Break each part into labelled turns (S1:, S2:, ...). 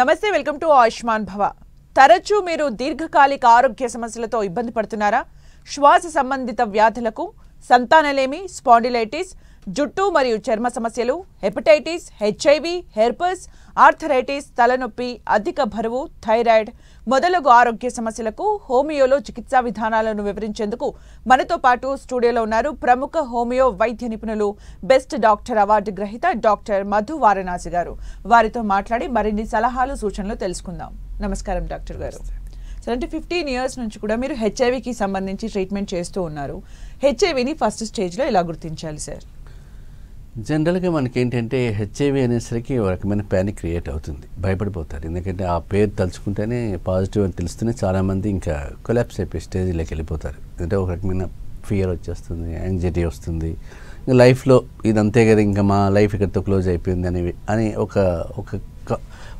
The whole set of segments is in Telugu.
S1: నమస్తే, వెల్కమ్ టు ఆయుష్మాన్ భవ. తరచూ మీరు దీర్ఘకాలిక ఆరోగ్య సమస్యలతో ఇబ్బంది పడుతున్నారా? శ్వాస సంబంధిత వ్యాధులకు, సంతానలేమి, స్పాండిలైటిస్, జుట్టు మరియు చర్మ సమస్యలు, హెపటైటిస్, హెచ్ఐవి, హెర్పస్, ఆర్థరైటిస్, తలనొప్పి, అధిక బరువు, థైరాయిడ్ మొదలగు ఆరోగ్య సమస్యలకు హోమియోలో చికిత్సా విధానాలను వివరించేందుకు మనతో పాటు స్టూడియోలో ఉన్నారు ప్రముఖ హోమియో వైద్య నిపుణులు, బెస్ట్ డాక్టర్ అవార్డు గ్రహీత డాక్టర్ మధు వారణాసి గారు. వారితో మాట్లాడి మరిన్ని సలహాలు, సూచనలు తెలుసుకుందాం. నమస్కారం డాక్టర్ గారు. అంటే 15 years నుంచి కూడా మీరు హెచ్ఐవికి సంబంధించి ట్రీట్మెంట్ చేస్తూ ఉన్నారు. హెచ్ఐవిని ఫస్ట్ స్టేజ్లో ఎలా గుర్తించాలి సార్?
S2: జనరల్గా మనకి ఏంటంటే హెచ్ఐవి అనేసరికి ఒక రకమైన ప్యానిక్ క్రియేట్ అవుతుంది, భయపడిపోతారు. ఎందుకంటే ఆ పేరు తలుచుకుంటేనే పాజిటివ్ అని తెలుస్తూనే చాలామంది ఇంకా కొలాప్స్ అయిపోయి స్టేజ్లోకి వెళ్ళిపోతారు. అంటే ఒక రకమైన ఫియర్ వచ్చేస్తుంది, యాంగ్జైటీ వస్తుంది. ఇంకా లైఫ్లో ఇది అంతే కదా, ఇంకా మా లైఫ్ ఇక్కడితో క్లోజ్ అయిపోయింది అని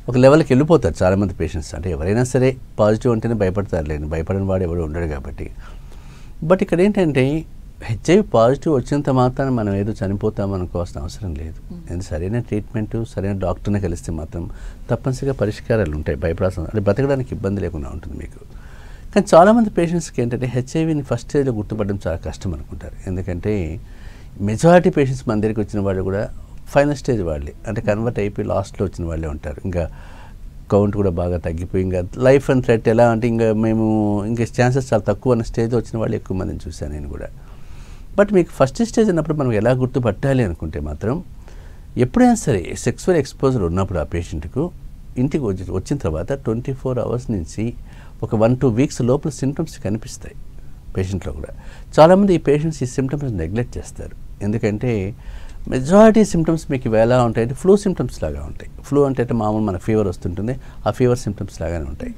S2: ఒక లెవెల్కి వెళ్ళిపోతారు చాలామంది పేషెంట్స్. అంటే ఎవరైనా సరే పాజిటివ్ అంటేనే భయపడతారు, లేని భయపడిన వాడు ఎవరు ఉండడు కాబట్టి. బట్ ఇక్కడ ఏంటంటే హెచ్ఐవి పాజిటివ్ వచ్చినంత మాత్రాన మనం ఏదో చనిపోతామనుకోవాల్సిన అవసరం లేదు. ఎందుకంటే సరైన ట్రీట్మెంటు, సరైన డాక్టర్ని కలిస్తే మాత్రం తప్పనిసరిగా పరిష్కారాలు ఉంటాయి. భయపడాల్సిన, అంటే బ్రతకడానికి ఇబ్బంది లేకుండా ఉంటుంది మీకు. కానీ చాలామంది పేషెంట్స్కి ఏంటంటే హెచ్ఐవిని ఫస్ట్ స్టేజ్లో గుర్తుపడడం చాలా కష్టం అనుకుంటారు. ఎందుకంటే మెజారిటీ పేషెంట్స్ మన దగ్గరికి వచ్చిన వాళ్ళు కూడా ఫైనల్ స్టేజ్ వాళ్ళే, అంటే కన్వర్ట్ అయిపోయి లాస్ట్లో వచ్చిన వాళ్ళే ఉంటారు. ఇంకా కౌంట్ కూడా బాగా తగ్గిపోయి ఇంకా లైఫ్ అండ్ థ్రెట్ ఎలా అంటే ఇంకా ఛాన్సెస్ చాలా తక్కువ అన్న స్టేజ్లో వచ్చిన వాళ్ళు ఎక్కువ మందిని చూశాను నేను కూడా. బట్ మీకు ఫస్ట్ స్టేజ్ అన్నప్పుడు మనం ఎలా గుర్తుపట్టాలి అనుకుంటే మాత్రం, ఎప్పుడైనా సరే సెక్సువల్ ఎక్స్పోజర్ ఉన్నప్పుడు ఆ పేషెంట్కు ఇంటికి వచ్చిన తర్వాత 24 hours నుంచి ఒక 1-2 weeks లోపల సిమ్టమ్స్ కనిపిస్తాయి పేషెంట్లో కూడా. చాలామంది ఈ పేషెంట్స్ ఈ సిమ్టమ్స్ నెగ్లెక్ట్ చేస్తారు. ఎందుకంటే మెజారిటీ సిమ్టమ్స్ మీకు ఇవి ఎలా ఉంటాయంటే ఫ్లూ సిమ్టమ్స్ లాగా ఉంటాయి. ఫ్లూ అంటే మామూలు మన ఫీవర్ వస్తుంటుంది, ఆ ఫీవర్ సిమ్టమ్స్ లాగానే ఉంటాయి.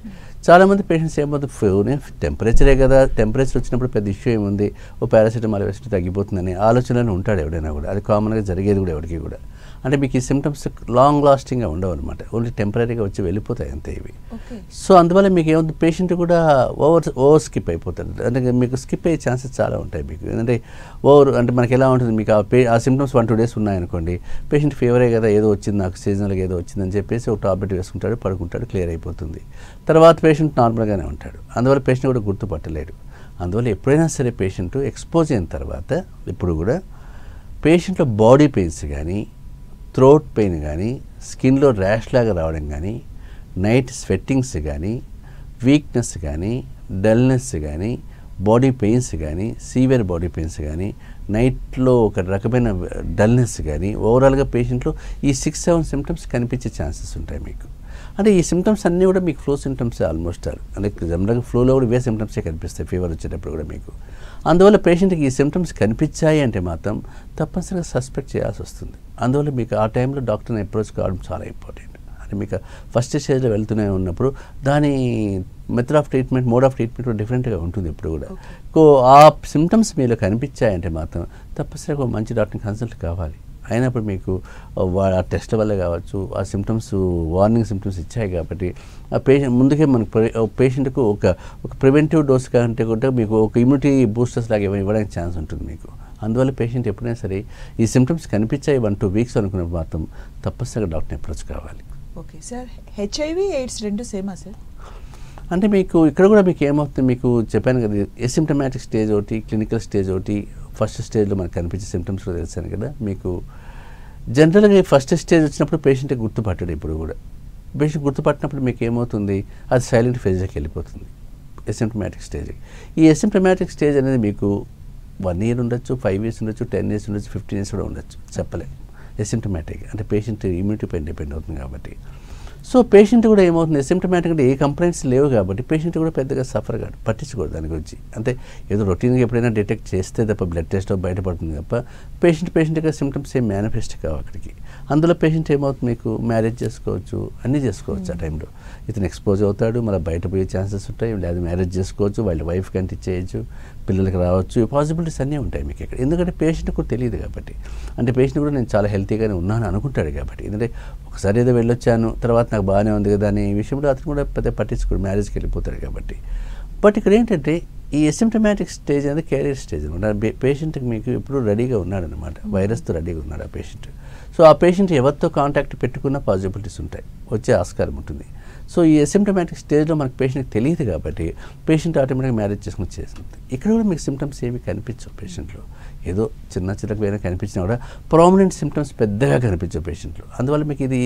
S2: చాలామంది పేషెంట్స్ ఏమవుతుంది, ఫ్లూనే టెంపరేచరే కదా, టెంపరేచర్ వచ్చినప్పుడు పెద్ద ఇష్యూ ఏముంది, ఓ పారాసిటమాల్ వేస్తే తగ్గిపోతుందని ఆలోచనలో ఉంటాడు ఎవడైనా కూడా. అది కామన్గా జరిగేది కూడా ఎవరికి కూడా. అంటే మీకు ఈ సిమ్టమ్స్ లాంగ్ లాస్టింగ్గా ఉండవు అనమాట, ఓన్లీ టెంపరీగా వచ్చి వెళ్ళిపోతాయి అంతే ఇవి. సో అందువల్ల మీకు ఏమవుతుంది, పేషెంట్ కూడా ఓవర్ స్కిప్ అయిపోతాడు. అంటే మీకు స్కిప్ అయ్యే ఛాన్సెస్ చాలా ఉంటాయి మీకు. ఎందుకంటే అంటే మనకి ఎలా ఉంటుంది, మీకు ఆ సిమ్టమ్స్ 1-2 days ఉన్నాయనుకోండి, పేషెంట్ ఫీవరే కదా, ఏదో వచ్చింది నాకు, సీజనల్గా ఏదో వచ్చిందని చెప్పేసి ఒక టాబ్లెట్ వేసుకుంటాడు, పడుకుంటాడు, క్లియర్ అయిపోతుంది. తర్వాత పేషెంట్ నార్మల్గానే ఉంటాడు. అందువల్ల పేషెంట్ కూడా గుర్తుపట్టలేడు. అందువల్ల ఎప్పుడైనా సరే పేషెంట్ ఎక్స్పోజ్ అయిన తర్వాత ఇప్పుడు కూడా పేషెంట్లో బాడీ పెయిన్స్ కానీ, థ్రోట్ పెయిన్ కానీ, స్కిన్లో ర్యాష్ లాగా రావడం కానీ, నైట్ స్వెట్టింగ్స్ కానీ, వీక్నెస్ కానీ, డల్నెస్ కానీ, బాడీ పెయిన్స్ కానీ, సీవియర్ బాడీ పెయిన్స్ కానీ, నైట్లో ఒక రకమైన డల్నెస్ కానీ, ఓవరాల్గా పేషెంట్లో ఈ 6-7 సిమ్టమ్స్ కనిపించే ఛాన్సెస్ ఉంటాయి మీకు. అంటే ఈ సిమ్టమ్స్ అన్నీ కూడా మీకు ఫ్లూ సిమ్టమ్స్ ఆల్మోస్ట్ అంటే జనరల్గా ఫ్లూలో కూడా ఇవే సిమ్టమ్సే కనిపిస్తాయి ఫీవర్ వచ్చేటప్పుడు కూడా మీకు. అందువల్ల పేషెంట్కి ఈ సిమ్టమ్స్ కనిపించాయి అంటే మాత్రం తప్పనిసరిగా సస్పెక్ట్ చేయాల్సి వస్తుంది. అందువల్ల మీకు ఆ టైంలో డాక్టర్ని అప్రోచ్ కావడం చాలా ఇంపార్టెంట్. అంటే మీకు ఫస్ట్ స్టేజ్లో వెళ్తూనే ఉన్నప్పుడు దాని method of treatment, mode of treatment కూడా డిఫరెంట్గా ఉంటుంది ఇప్పుడు కూడా. ఆ సిమ్టమ్స్ మీలో కనిపించాయంటే మాత్రం తప్పనిసరిగా మంచి డాక్టర్ని కన్సల్ట్ కావాలి. అయినప్పుడు మీకు ఆ టెస్ట్ల వల్ల కావచ్చు, ఆ సిమ్టమ్స్ వార్నింగ్ సిమ్టమ్స్ ఇచ్చాయి కాబట్టి ఆ పేషెంట్ ముందుకే మనకు పేషెంట్కు ఒక ప్రివెంటివ్ డోస్ కంటే కూడా మీకు ఒక ఇమ్యూనిటీ బూస్టర్స్ లాగా ఇవ్వడానికి ఛాన్స్ ఉంటుంది మీకు. అందువల్ల పేషెంట్ ఎప్పుడైనా సరే ఈ సిమ్టమ్స్ కనిపించాయి 1-2 weeks అనుకున్నప్పుడు మాత్రం తప్పనిసరిగా డాక్టర్ని అప్రోచ్ కావాలి.
S1: ఓకే సార్, హెచ్ఐవి ఎయిడ్స్ రెండు సేమా సార్?
S2: అంటే మీకు ఇక్కడ కూడా మీకు ఏమవుతుంది, మీకు చెప్పాను కదా, ఎసిమ్టమాటిక్ స్టేజ్ ఒకటి, క్లినికల్ స్టేజ్ ఒకటి. ఫస్ట్ స్టేజ్లో మనకు కనిపించే సిమ్టమ్స్ కూడా తెలిసాను కదా మీకు. జనరల్గా ఫస్ట్ స్టేజ్ వచ్చినప్పుడు పేషెంట్కి గుర్తుపట్టడు. ఇప్పుడు కూడా పేషెంట్ గుర్తుపట్టినప్పుడు మీకు ఏమవుతుంది, అది సైలెంట్ ఫేజ్కి వెళ్ళిపోతుంది ఎసిమ్టమాటిక్ స్టేజ్. ఈ ఎసిమ్టమాటిక్ స్టేజ్ అనేది మీకు 1 year ఉండొచ్చు, 5 years ఉండొచ్చు, 10 years ఉండొచ్చు, 15 years కూడా ఉండొచ్చు, చెప్పలేం. ఎసిమ్టమాటిక్ అంటే పేషెంట్ ఇమ్యూనిటీ పైన డిపెండ్ అవుతుంది కాబట్టి. సో పేషెంట్ కూడా ఏమవుతుంది, ఎసిమ్టమాటిక్ అంటే ఏ కంప్లైంట్స్ లేవు కాబట్టి పేషెంట్ కూడా పెద్దగా సఫర్ కాదు, పట్టించుకోడు దాని గురించి. అంటే ఏదో రొటీన్గా ఎప్పుడైనా డిటెక్ట్ చేస్తే తప్ప, బ్లడ్ టెస్ట్ బయటపడుతుంది తప్ప పేషెంట్గా సిమ్టమ్స్ ఏం మేనిఫెస్ట్ కావు అక్కడికి. అందులో పేషెంట్ ఏమవుతుంది, మీకు మ్యారేజ్ చేసుకోవచ్చు, అన్నీ చేసుకోవచ్చు ఆ టైంలో. ఇతను ఎక్స్పోజ్ అవుతాడు, మళ్ళీ బయట పోయే ఛాన్సెస్ ఉంటాయి, లేదా మ్యారేజ్ చేసుకోవచ్చు, వాళ్ళ వైఫ్ కంటే ఇచ్చేయచ్చు, పిల్లలకి రావచ్చు, పాసిబిలిటీస్ అన్నీ ఉంటాయి మీకు ఇక్కడ. ఎందుకంటే పేషెంట్ కూడా తెలియదు కాబట్టి. అంటే పేషెంట్ కూడా నేను చాలా హెల్తీగానే ఉన్నాను అనుకుంటాడు కాబట్టి. ఎందుకంటే ఒకసారి ఏదో వెళ్ళొచ్చాను, తర్వాత నాకు బాగానే ఉంది కదా అనే విషయంలో అతను కూడా పెద్ద పట్టించుకోడు, మ్యారేజ్కి వెళ్ళిపోతాడు కాబట్టి. బట్ ఇక్కడ ఏంటంటే ఈ అసిమ్టమాటిక్ స్టేజ్ అనేది క్యారియర్ స్టేజ్ అనమాట. పేషెంట్కి మీకు ఎప్పుడు రెడీగా ఉన్నాడు అనమాట, వైరస్తో రెడీగా ఉన్నాడు ఆ పేషెంట్. సో ఆ పేషెంట్ ఎవరితో కాంటాక్ట్ పెట్టుకున్న పాసిబిలిటీస్ ఉంటాయి, వచ్చే ఆస్కారం ఉంటుంది. సో ఈ అసిమ్టమాటిక్ స్టేజ్లో మనకు పేషెంట్కి తెలియదు కాబట్టి పేషెంట్ ఆటోమేటిక్గా మ్యారేజ్ చేసుకుని చేస్తుంది. ఇక్కడ కూడా మీకు సిమ్టమ్స్ ఏమి కనిపించవు పేషెంట్లో, ఏదో చిన్న చిన్నగా కనిపించినా కూడా ప్రామినెంట్ సిమ్టమ్స్ పెద్దగా కనిపించవు పేషెంట్లో. అందువల్ల మీకు ఇది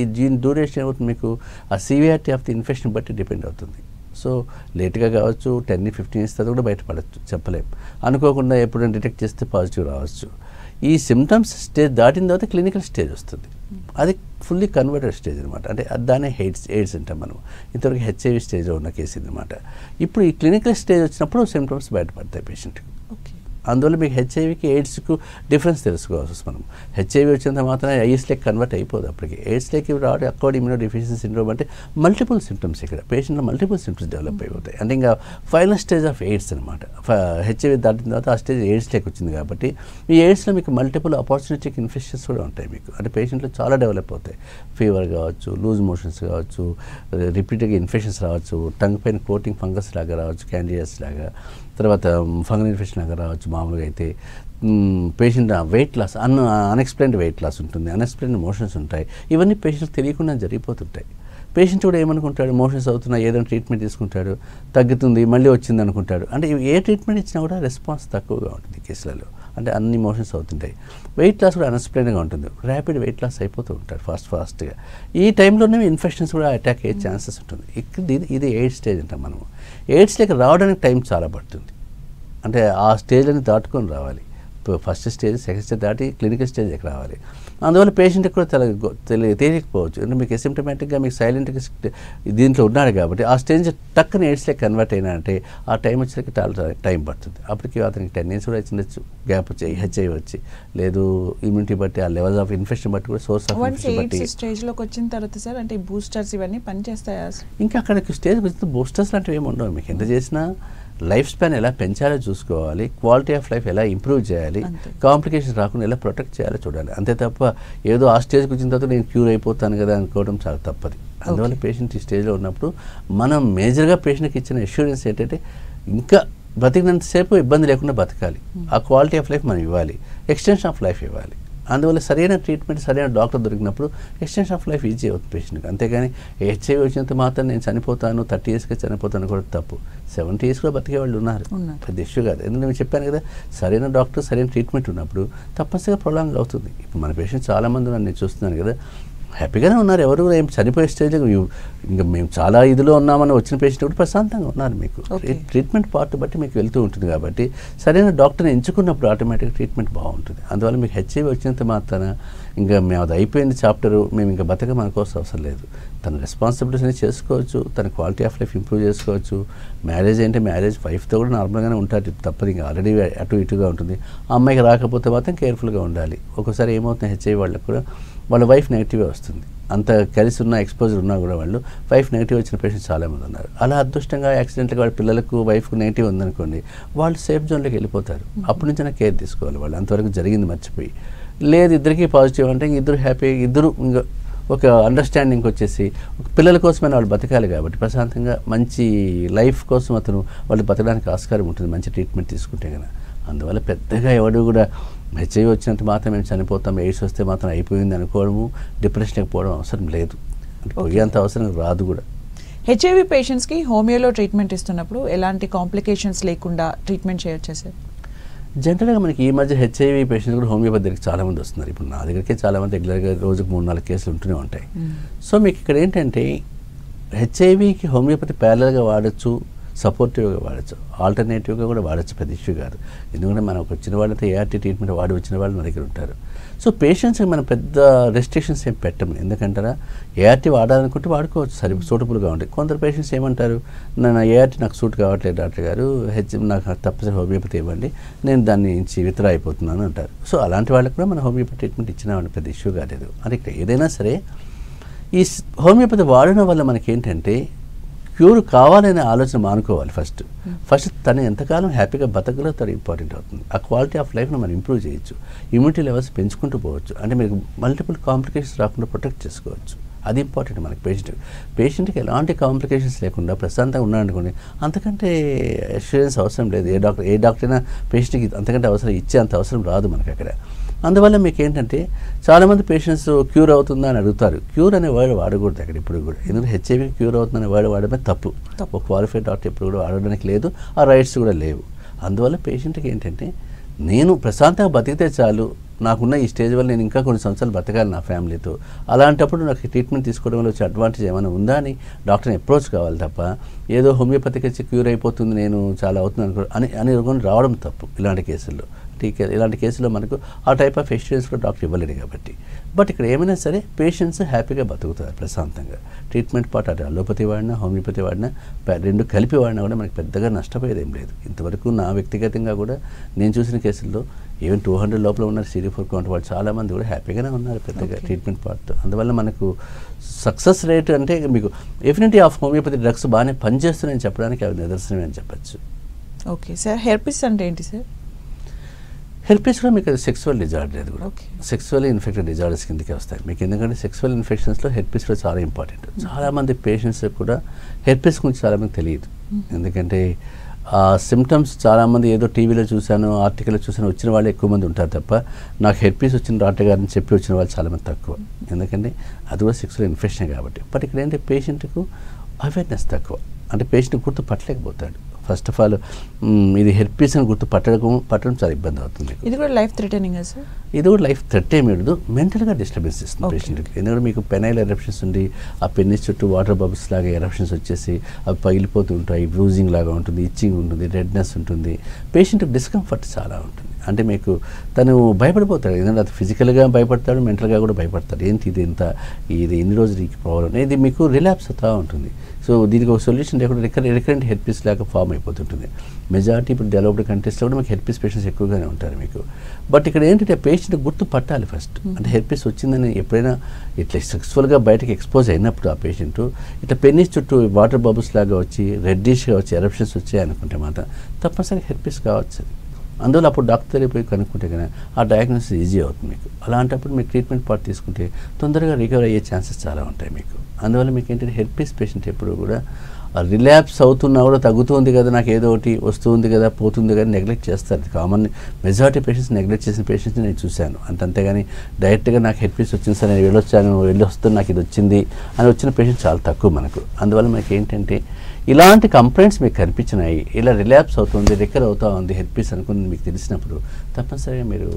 S2: డ్యూరేషన్ అవుతుంది, మీకు ఆ సివియారిటీ ఆఫ్ ది ఇన్ఫెక్షన్ బట్టి డిపెండ్ అవుతుంది. సో లేట్గా కావచ్చు, 10-15 ఇయర్స్ తర్వాత కూడా బయటపడచ్చు, చెప్పలేం. అనుకోకుండా ఎప్పుడైనా డిటెక్ట్ చేస్తే పాజిటివ్ రావచ్చు. ఈ సిమ్టమ్స్ స్టేజ్ దాటిన తర్వాత క్లినికల్ స్టేజ్ వస్తుంది, అది ఫుల్లీ కన్వర్టెడ్ స్టేజ్ అనమాట. అంటే దాన్ని ఎయిడ్స్ అంటాం మనం. ఇంతవరకు హెచ్ఐవి స్టేజ్లో ఉన్న కేసు అనమాట. ఇప్పుడు ఈ క్లినికల్ స్టేజ్ వచ్చినప్పుడు సిమ్టమ్స్ బయటపడతాయి పేషెంట్కి. అందువల్ల మీకు హెచ్ఐవికి ఎయిడ్స్కు డిఫరెన్స్ తెలుసుకోవాల్సి వస్తుంది. మనం హెచ్ఐవి వచ్చినంత మాత్రం ఐఎస్లోకి కన్వర్ట్ అయిపోదు. అప్పటికి ఎయిడ్స్లోకి రావడం అక్వైర్డ్ ఇమ్యూనోడెఫిషియన్సీ సిండ్రోమ్ అంటే మల్టిపుల్ సిమ్టమ్స్, ఇక్కడ పేషెంట్లో మల్టిపుల్ సిమ్టమ్స్ డెవలప్ అయిపోతాయి. అంటే ఇంకా ఫైనల్ స్టేజ్ ఆఫ్ ఎయిడ్స్ అనమాట. హెచ్ఐవి దాటిన తర్వాత ఆ స్టేజ్ ఎయిడ్స్లోకి వచ్చింది కాబట్టి ఈ ఎయిడ్స్లో మీకు మల్టిపుల్ ఆపర్చునిటిక్ ఇన్ఫెక్షన్స్ కూడా ఉంటాయి మీకు. అంటే పేషెంట్లో చాలా డెవలప్ అవుతాయి. ఫీవర్ కావచ్చు, లూజ్ మోషన్స్ కావచ్చు, రిపీటెడ్గా ఇన్ఫెక్షన్స్ రావచ్చు, టంగ్ పైన కోటింగ్ ఫంగస్ లాగా రావచ్చు, క్యాండియాస్ లాగా, తర్వాత ఫంగల్ ఇన్ఫెక్షన్ లాగా రావచ్చు. మామూలుగా అయితే patient weight loss, unexplained weight loss ఉంటుంది, అన్ఎక్స్ప్లెయిన్డ్ మోషన్స్ ఉంటాయి. ఇవన్నీ పేషెంట్ తెలియకుండా జరిగిపోతుంటాయి. పేషెంట్ కూడా ఏమనుకుంటాడు, మోషన్స్ అవుతున్నా ఏదైనా ట్రీట్మెంట్ తీసుకుంటాడు, తగ్గుతుంది, మళ్ళీ వచ్చింది అనుకుంటాడు. అంటే ఏ ట్రీట్మెంట్ ఇచ్చినా కూడా రెస్పాన్స్ తక్కువగా ఉంటుంది కేసులలో. అంటే అన్ని మోషన్స్ అవుతుంటాయి. వెయిట్ లాస్ కూడా అన్ఎక్స్ప్లెయిన్గా ఉంటుంది, ర్యాపిడ్ వెయిట్ లాస్ అయిపోతూ ఉంటారు ఫాస్ట్గా. ఈ టైంలోనే ఇన్ఫెక్షన్స్ కూడా అటాక్ అయ్యే ఛాన్సెస్ ఉంటుంది. ఇది ఎయిడ్స్ స్టేజ్ అంటాం మనము. ఎయిడ్స్లోకి రావడానికి టైం చాలా పడుతుంది. అంటే ఆ స్టేజ్ని దాటుకొని రావాలి. ఫస్ట్ స్టేజ్, సెకండ్ స్టేజ్ దాటి క్లినికల్ స్టేజ్కి రావాలి. అందువల్ల పేషెంట్కి కూడా తెలియకపోవచ్చు. అంటే మీకు అసిమ్టమాటిక్గా మీకు సైలెంట్గా దీంట్లో ఉన్నాడు కాబట్టి ఆ స్టేజ్ టక్కున ఎయిడ్స్లోకి కన్వర్ట్ అయినా అంటే ఆ టైం వచ్చేసరికి చాలా టైం పడుతుంది. అప్పటికి అతనికి 10 years కూడా వచ్చిండొచ్చు, గ్యాప్ వచ్చి హెచ్ఐవి వచ్చి, లేదు ఇమ్యూనిటీ బట్టి, ఆ లెవెల్స్ ఆఫ్ ఇన్ఫెక్షన్ బట్టి కూడా, సోర్స్ ఆఫ్ ఇన్ఫెక్షన్ బట్టి.
S1: స్టేజ్లోకి వచ్చిన తర్వాత సార్ అంటే బూస్టర్స్ ఇవన్నీ పనిచేస్తాయా? ఇంకా
S2: అక్కడికి స్టేజ్కి వచ్చిన బూస్టర్స్ లాంటివి ఏమి ఉండవు. మీకు ఎంత చేసినా లైఫ్ స్పాన్ ఎలా పెంచాలో చూసుకోవాలి, క్వాలిటీ ఆఫ్ లైఫ్ ఎలా ఇంప్రూవ్ చేయాలి, కాంప్లికేషన్స్ రాకుండా ఎలా ప్రొటెక్ట్ చేయాలో చూడాలి. అంతే తప్ప ఏదో ఆ స్టేజ్కి వచ్చిన తర్వాత నేను క్యూర్ అయిపోతాను కదా అనుకోవడం చాలా తప్పది. అందువల్ల పేషెంట్ ఈ స్టేజ్లో ఉన్నప్పుడు మనం మేజర్గా పేషెంట్కి ఇచ్చిన అష్యూరెన్స్ ఏంటంటే ఇంకా బతికినంతసేపు ఇబ్బంది లేకుండా బతకాలి, ఆ క్వాలిటీ ఆఫ్ లైఫ్ మనం ఇవ్వాలి, ఎక్స్టెన్షన్ ఆఫ్ లైఫ్ ఇవ్వాలి. అందువల్ల సరైన ట్రీట్మెంట్, సరైన డాక్టర్ దొరికినప్పుడు ఎక్స్టెన్షన్ ఆఫ్ లైఫ్ ఈజీ అవుతుంది పేషెంట్కి. అంతేగాని హెచ్ఐవి వచ్చినంత మాత్రం నేను చనిపోతాను, 30 yearsకి చనిపోతాను కూడా తప్పు. 70 years కూడా బతికే వాళ్ళు ఉన్నారు, పెద్ద ఇష్యూ కాదు. ఎందుకంటే నేను చెప్పాను కదా, సరైన డాక్టర్, సరైన ట్రీట్మెంట్ ఉన్నప్పుడు తప్పనిసరిగా ప్రొలాంగ్ అవుతుంది. ఇప్పుడు మన పేషెంట్ చాలామంది నేను చూస్తున్నాను కదా, హ్యాపీగానే ఉన్నారు, ఎవరు ఏం చనిపోయే స్టేజ్లో ఇంకా మేము చాలా ఇదిలో ఉన్నామని వచ్చిన పేషెంట్ కూడా ప్రశాంతంగా ఉన్నారు. మీకు ట్రీట్మెంట్ పార్ట్ బట్టి మీకు వెళ్తూ ఉంటుంది కాబట్టి సరైన డాక్టర్ని ఎంచుకున్నప్పుడు ఆటోమేటిక్గా ట్రీట్మెంట్ బాగుంటుంది. అందువల్ల మీకు హెచ్ఐవి వచ్చినంత మాత్రాన ఇంకా మేము అది అయిపోయింది చాప్టరు, మేము ఇంకా బతక మన కోసం అవసరం లేదు. తన రెస్పాన్సిబిలిటీస్ అనేది చేసుకోవచ్చు, తన క్వాలిటీ ఆఫ్ లైఫ్ ఇంప్రూవ్ చేసుకోవచ్చు. మ్యారేజ్ అంటే మ్యారేజ్ వైఫ్తో కూడా నార్మల్గానే ఉంటారు, తప్పదు. ఇంకా ఆల్రెడీ అటు ఇటుగా ఉంటుంది. ఆ అమ్మాయికి రాకపోతే మాత్రం కేర్ఫుల్గా ఉండాలి. ఒక్కోసారి ఏమవుతుంది, హెచ్ఐవి వాళ్ళకి కూడా వాళ్ళ వైఫ్ నెగిటివే వస్తుంది. అంత కలిసి ఉన్న ఎక్స్పోజర్ ఉన్నా కూడా వాళ్ళు వైఫ్ నెగిటివ్ వచ్చిన పేషెంట్స్ చాలామంది ఉన్నారు. అలా అదృష్టంగా యాక్సిడెంట్గా వాళ్ళ పిల్లలకు వైఫ్కు నెగిటివ్ ఉందనుకోండి, వాళ్ళు సేఫ్ జోన్లోకి వెళ్ళిపోతారు. అప్పటి నుంచైనా కేర్ తీసుకోవాలి వాళ్ళు, అంతవరకు జరిగింది మర్చిపోయి. లేదు ఇద్దరికి పాజిటివ్ అంటే ఇద్దరు హ్యాపీ, ఇద్దరు ఇంకా ఒక అండర్స్టాండింగ్కి వచ్చేసి పిల్లల కోసమైనా వాళ్ళు బతకాలి కాబట్టి ప్రశాంతంగా మంచి లైఫ్ కోసం అతను వాళ్ళు బతకడానికి ఆస్కారం ఉంటుంది మంచి ట్రీట్మెంట్ తీసుకుంటే కనుక. అందువల్ల పెద్దగా ఎవడు కూడా హెచ్ఐవి వచ్చినంత మాత్రం మేము చనిపోతాం, ఎయిడ్స్ వస్తే మాత్రం అయిపోయింది అనుకోవడము, డిప్రెషన్కి పోవడం అవసరం లేదు. అంటే పోయేంత అవసరం రాదు కూడా.
S1: హెచ్ఐవి పేషెంట్స్కి హోమియోలో ట్రీట్మెంట్ ఇస్తున్నప్పుడు ఎలాంటి కాంప్లికేషన్స్ లేకుండా ట్రీట్మెంట్ చేయొచ్చా సార్?
S2: జనరల్గా మనకి ఈ మధ్య హెచ్ఐవి పేషెంట్స్ కూడా హోమియోపతి దగ్గరికి చాలామంది వస్తున్నారు. ఇప్పుడు నా దగ్గరికి చాలామంది రెగ్యులర్గా రోజుకు 3-4 కేసులు ఉంటూనే ఉంటాయి. సో మీకు ఇక్కడ ఏంటంటే హెచ్ఐవికి హోమియోపతి ప్యారలల్గా వాడచ్చు, సపోర్టివ్గా వాడచ్చు, ఆల్టర్నేటివ్గా కూడా వాడచ్చు, పెద్ద ఇష్యూ కాదు. ఎందుకంటే మనకు వచ్చిన వాళ్ళతో ఏఆర్టీ ట్రీట్మెంట్ వాడి వచ్చిన వాళ్ళు మన దగ్గర ఉంటారు. సో పేషెంట్స్కి మనం పెద్ద రెస్ట్రిక్షన్స్ ఏం పెట్టము. ఎందుకంటారా, ఏఆర్టీ వాడాలనుకుంటే వాడుకోవచ్చు, సరి సూటబుల్గా ఉంటాయి. కొందరు పేషెంట్స్ ఏమంటారు, నా ఏఆర్టీ నాకు సూట్ కావట్లేదు డాక్టర్ గారు, నాకు తప్పనిసరి హోమియోపతి ఇవ్వండి, నేను దాన్ని నుంచి విత్డ్రా అయిపోతున్నాను అంటారు. సో అలాంటి వాళ్ళకి కూడా మన హోమియోపతి ట్రీట్మెంట్ ఇచ్చినా వాళ్ళకి పెద్ద ఇష్యూ కాలేదు. అది ఇక్కడ ఏదైనా సరే ఈ హోమియోపతి వాడడం వల్ల మనకేంటంటే క్యూర్ కావాలనే ఆలోచన మానుకోవాలి. ఫస్ట్ తను ఎంతకాలం హ్యాపీగా బతకగలుగుతాడు ఇంపార్టెంట్ అవుతుంది. ఆ క్వాలిటీ ఆఫ్ లైఫ్ను మనం ఇంప్రూవ్ చేయొచ్చు, ఇమ్యూనిటీ లెవెల్స్ పెంచుకుంటూ పోవచ్చు. అంటే మీకు మల్టిపుల్ కాంప్లికేషన్స్ రాకుండా ప్రొటెక్ట్ చేసుకోవచ్చు. అది ఇంపార్టెంట్ మనకి పేషెంట్కి ఎలాంటి కాంప్లికేషన్స్ లేకుండా ప్రశాంతంగా ఉన్నాడనుకోండి, అంతకంటే అష్యూరెన్స్ అవసరం లేదు. ఏ డాక్టర్ అయినా పేషెంట్కి అంతకంటే అవసరం అంత అవసరం రాదు మనకి అక్కడ. అందువల్ల మీకు ఏంటంటే చాలామంది పేషెంట్స్ క్యూర్ అవుతుందా అని అడుగుతారు. క్యూర్ అనే వర్డ్ వాడకూడదు అక్కడ ఇప్పుడు కూడా. ఎందుకంటే హెచ్ఐవి క్యూర్ అవుతుందనే వర్డ్ వాడమే తప్పు. ఒక క్వాలిఫైడ్ డాక్టర్ ఇప్పుడు కూడా వాడడానికి లేదు, ఆ రైట్స్ కూడా లేవు. అందువల్ల పేషెంట్కి ఏంటంటే నేను ప్రశాంతంగా బతికితే చాలు, నాకున్న ఈ స్టేజ్ వల్ల నేను ఇంకా కొన్ని సంవత్సరాలు బతకాలి నా ఫ్యామిలీతో, అలాంటప్పుడు నాకు ట్రీట్మెంట్ తీసుకోవడం వల్ల వచ్చే అడ్వాంటేజ్ ఏమైనా ఉందా అని డాక్టర్ని అప్రోచ్ కావాలి తప్ప ఏదో హోమియోపతికి వచ్చి క్యూర్ అయిపోతుంది నేను చాలా అవుతుంది అని రావడం తప్పు ఇలాంటి కేసుల్లో. ఇలాంటి కేసులో మనకు ఆ టైప్ ఆఫ్ ఎక్స్పీరియన్స్ కూడా డాక్టర్ ఇవ్వలేడు కాబట్టి. బట్ ఇక్కడ ఏమైనా సరే పేషెంట్స్ హ్యాపీగా బతుకుతారు ప్రశాంతంగా. ట్రీట్మెంట్ పార్ట్ అటు అలోపతి వాడినా హోమియోపతి వాడినా రెండు కలిపి వాడినా కూడా మనకి పెద్దగా నష్టపోయేది ఏం లేదు. ఇంతవరకు నా వ్యక్తిగతంగా కూడా నేను చూసిన కేసుల్లో ఈవెన్ 200 లోపల ఉన్న CD4 కౌంట్ వాళ్ళు చాలామంది కూడా హ్యాపీగానే ఉన్నారు పెద్దగా ట్రీట్మెంట్ పార్ట్. అందువల్ల మనకు సక్సెస్ రేట్ అంటే మీకు ఎఫినిటీ ఆఫ్ హోమియోపతి డ్రగ్స్ బాగానే పనిచేస్తున్నాయని చెప్పడానికి అవి నిదర్శనమే అని చెప్పచ్చు.
S1: ఓకే సార్, హెర్పిస్ అంటే ఏంటి సార్?
S2: హెర్పిస్ కూడా మీకు సెక్సువల్ డిజార్డర్, అది కూడా సెక్సువల్ ఇన్ఫెక్టెడ్ డిజార్డర్స్ కిందకే వస్తాయి మీకు. ఎందుకంటే సెక్సువల్ ఇన్ఫెక్షన్స్లో హెర్పిస్ కూడా చాలా ఇంపార్టెంట్. చాలామంది పేషెంట్స్ కూడా హెర్పిస్ గురించి చాలామంది తెలియదు. ఎందుకంటే ఆ సిమ్టమ్స్ చాలామంది ఏదో టీవీలో చూశాను, ఆర్టికల్లో చూశాను వచ్చిన వాళ్ళు ఎక్కువ మంది ఉంటారు తప్ప నాకు హెర్పిస్ వచ్చిన డాక్టర్ గారిని చెప్పి వచ్చిన వాళ్ళు చాలామంది తక్కువ. ఎందుకంటే అది కూడా సెక్సువల్ ఇన్ఫెక్షన్ కాబట్టి. బట్ ఇక్కడ ఏంటంటే పేషెంట్కు అవేర్నెస్ తక్కువ, అంటే పేషెంట్ గుర్తు పట్టలేకపోతాడు. ఫస్ట్ ఆఫ్ ఆల్ ఇది హెర్పిస్ అని గుర్తు పట్టడం చాలా ఇబ్బంది అవుతుంది.
S1: ఇది కూడా లైఫ్ థ్రెటనింగ్ సార్?
S2: ఇది కూడా లైఫ్ థ్రెట్ ఏమి ఉండదు, మెంటల్గా డిస్టర్బెన్స్ ఇస్తుంది పేషెంట్కి. ఎందుకంటే మీకు పెనైల్ ఎరప్షన్స్ ఉండి ఆ పెన్నిస్ చుట్టూ వాటర్ బబుల్స్ లాగా ఎరప్షన్స్ వచ్చేసి అవి పగిలిపోతూ ఉంటాయి, బ్రూజింగ్ లాగా ఉంటుంది, ఇచ్చింగ్ ఉంటుంది, రెడ్నెస్ ఉంటుంది, పేషెంట్కి డిస్కంఫర్ట్ చాలా ఉంటుంది. అంటే మీకు తను భయపడిపోతాడు, ఎందుకంటే అది ఫిజికల్గా భయపడతాడు, మెంటల్గా కూడా భయపడతాడు. ఏంటి ఇది ఎన్ని రోజులు ఈ ప్రాబ్లం, ఇది మీకు రిలాప్స్ అవుతూ ఉంటుంది. సో దీనికి ఒక సొల్యూషన్ లేకుండా రికరెంట్ హెర్పిస్ లాగా ఫామ్ అయిపోతుంటుంది. మెజారిటీ ఇప్పుడు డెవలప్డ్ కంట్రీస్లో కూడా మీకు హెర్పిస్ పేషెంట్స్ ఎక్కువగానే ఉంటారు మీకు. బట్ ఇక్కడ ఏంటంటే పేషెంట్ గుర్తు పట్టాలి ఫస్ట్. అంటే హెర్పిస్ వచ్చిందని ఎప్పుడైనా ఇట్లా సెక్సువల్గా బయటకు ఎక్స్పోజ్ అయినప్పుడు ఆ పేషెంట్ ఇట్లా పెన్నిస్ చుట్టూ వాటర్ బబుల్స్ లాగా వచ్చి రెడ్డిష్గా వచ్చి ఎరప్షన్స్ వచ్చాయి అనుకుంటే మాత్రం తప్పనిసరిగా హెర్పిస్ కావచ్చు. అందువల్ల అప్పుడు డాక్టర్ దగ్గర పోయి కనుక్కుంటే కానీ ఆ డయాగ్నోసిస్ ఈజీ అవుతుంది మీకు. అలాంటప్పుడు మీకు ట్రీట్మెంట్ పార్ట్ తీసుకుంటే తొందరగా రికవర్ అయ్యే ఛాన్సెస్ చాలా ఉంటాయి మీకు. అందువల్ల మీకు ఏంటంటే హెర్పిస్ పేషెంట్ ఎప్పుడు కూడా రిలాప్స్ అవుతున్నా కూడా తగ్గుతుంది కదా, నాకు ఏదో ఒకటి వస్తుంది కదా పోతుంది కదా నెగ్లెక్ట్ చేస్తారు. కామన్ మెజారిటీ పేషెంట్స్ నెగ్లెక్ట్ చేసిన పేషెంట్స్ నేను చూశాను. అంతేగాని డైరెక్ట్గా నాకు హెర్పిస్ వచ్చింది సార్ నేను వెళ్ళొస్తాను నాకు ఇది వచ్చింది అని వచ్చిన పేషెంట్స్ చాలా తక్కువ మనకు. అందువల్ల మనకి ఏంటంటే ఇలాంటి కంప్లైంట్స్ మీకు కనిపించినాయి, ఇలా రిలాప్స్ అవుతుంది, రికవర్ అవుతూ ఉంది హెర్పిస్ అనుకుని మీకు తెలిసినప్పుడు తప్పనిసరిగా మీరు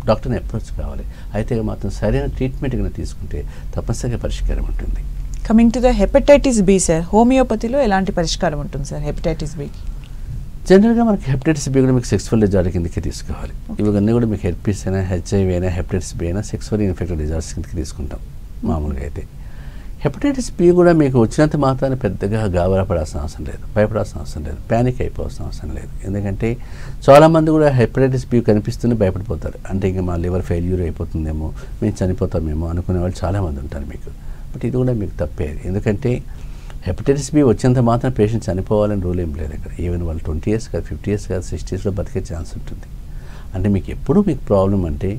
S2: డాక్టర్ని అప్రోచ్ కావాలి. అయితే మాత్రం సరైన ట్రీట్మెంట్ కనుక తీసుకుంటే తప్పనిసరిగా పరిష్కారం ఉంటుంది.
S1: Coming to the hepatitis B sir, హోమియోపతిలో ఎలాంటి పరిష్కారం ఉంటుంది సార్ హెపటైటిస్ బికి?
S2: జనరల్గా మనకి హెపటైటిస్ బి కూడా మీకు సెక్సువల్ డిజార్డర్ కిందకి తీసుకోవాలి. ఇవన్నీ కూడా మీకు హెర్పిస్ అయినా హెచ్ఐవి అయినా హెపటైటిస్ బి అయినా సెక్సువల్ ఇన్ఫెక్టెడ్ డిజార్డర్స్ కిందకి తీసుకుంటాం మామూలుగా. అయితే హెపటైటిస్ బి కూడా మీకు వచ్చినంత మాత్రాన్ని పెద్దగా గాబరా పడాల్సిన అవసరం లేదు, భయపడాల్సిన అవసరం లేదు, ప్యానిక్ అయిపోవాల్సిన అవసరం లేదు. ఎందుకంటే చాలామంది కూడా హెపటైటిస్ బి కనిపిస్తూనే భయపడిపోతారు. అంటే ఇంకా మా లివర్ ఫెయిల్యూర్ అయిపోతుందేమో, మేము చనిపోతామేమో అనుకునే వాళ్ళు చాలామంది ఉంటారు మీకు. బట్ ఇది కూడా మీకు తప్పేది. ఎందుకంటే హెపటైటిస్ బి వచ్చేంత మాత్రం పేషెంట్ చనిపోవాలని రూల్ ఏం లేదు ఇక్కడ. ఈవెన్ వాళ్ళు 20 years కాదు, 50 years కాదు, 60 yearsలో బతికే ఛాన్స్ ఉంటుంది. అంటే మీకు ఎప్పుడు మీకు ప్రాబ్లం అంటే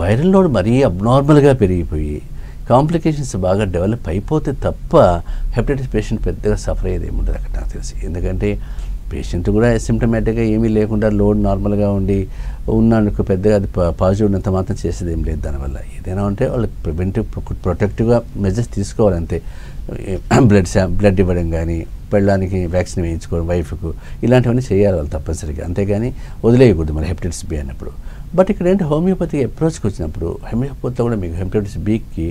S2: వైరల్ లోడ్ మరీ అబ్నార్మల్గా పెరిగిపోయి కాంప్లికేషన్స్ బాగా డెవలప్ అయిపోతే తప్ప హెపటైటిస్ పేషెంట్ పెద్దగా సఫర్ అయ్యేది ఏముండదు అక్కడ నాకు తెలిసి. ఎందుకంటే పేషెంట్ కూడా అసిమ్టమాటిక్గా ఏమీ లేకుండా లోడ్ నార్మల్గా ఉండి ఉన్నందుకు పెద్దగా అది పాజిటివ్ ఉన్నంత మాత్రం చేసేది ఏం లేదు. దానివల్ల ఏదైనా ఉంటే వాళ్ళు ప్రొటెక్టివ్గా మెజర్స్ తీసుకోవాలంతే. బ్లడ్ ఇవ్వడం కానీ, పెళ్ళానికి వ్యాక్సిన్ వేయించుకోవడం, వైఫ్కు ఇలాంటివన్నీ చేయాలి వాళ్ళు తప్పనిసరిగా. అంతేగాని వదిలేయకూడదు మరి హెపటైటిస్ బి అన్నప్పుడు. బట్ ఇక్కడ ఏంటి హోమియోపతి అప్రోచ్కి వచ్చినప్పుడు హోమియోపతిలో కూడా మీకు హెపటైటిస్ బికి